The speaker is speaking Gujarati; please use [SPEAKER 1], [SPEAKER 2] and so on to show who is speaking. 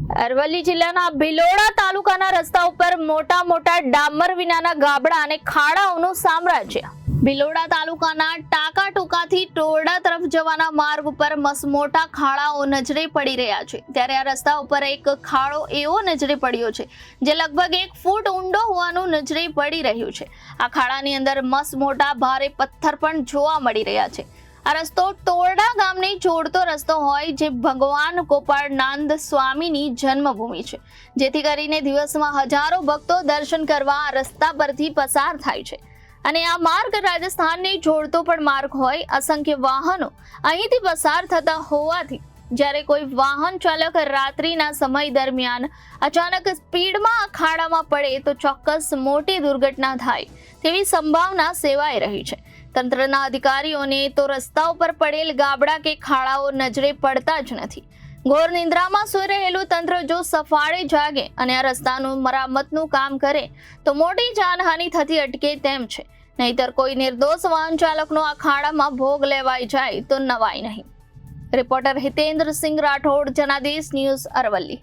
[SPEAKER 1] અરવલ્લી જિલ્લાના ભિલોડા તાલુકાના રસ્તા ઉપર મોટા ડામર વિનાના ગાબડા અને ખાડાઓનું સામ્રાજ્ય। ભિલોડા તાલુકાના ટાકાટોકાથી ટોરડા તરફ જવાના માર્ગ ઉપર મસમોટા ખાડાઓ નજરે પડી રહ્યા છે। ત્યારે આ રસ્તા ઉપર એક ખાડો એવો નજરે પડ્યો છે જે લગભગ 1 ફૂટ ઊંડો હોવાનું નજરે પડી રહ્યું છે। આ ખાડાની અંદર મસમોટા ભારે પથ્થર પણ જોવા મળી રહ્યા છે। આ રસ્તો ટોરડા ગામને જોડતો રસ્તો હોય જે ભગવાન ગોપાળાનંદ સ્વામીની જન્મભૂમિ છે, જેથી કરીને દિવસમાં હજારો ભક્તો દર્શન કરવા આ રસ્તા પરથી પસાર થાય છે। અને આ માર્ગ રાજસ્થાનને જોડતો પણ માર્ગ હોય, અસંખ્ય વાહનો અહીંથી પસાર થતા હોવાથી જ્યારે કોઈ વાહન ચાલક રાત્રિના સમય દરમિયાન અચાનક સ્પીડમાં આ ખાડામાં પડે તો ચોક્કસ મોટી દુર્ઘટના થાય તેવી સંભાવના સેવાઈ રહી છે। તંત્રના અધિકારીઓને તો રસ્તા ઉપર પડેલ ગાબડા કે ખાડાઓ નજરે પડતા જ નથી। ઘોર નિંદ્રામાં સૂઈ રહેલું તંત્ર જો સફાળે જાગે અને આ રસ્તાનું મરામતનું કામ કરે તો મોટી જાનહાનિ થતી અટકે તેમ છે, નહીતર કોઈ નિર્દોષ વાહન ચાલકનો આ ખાડામાં ભોગ લેવાઈ જાય તો નવાઈ નહીં। રિપોર્ટર હિતેન્દ્ર સિંહ રાઠોડ, જનાદેશ ન્યૂઝ, અરવલ્લી।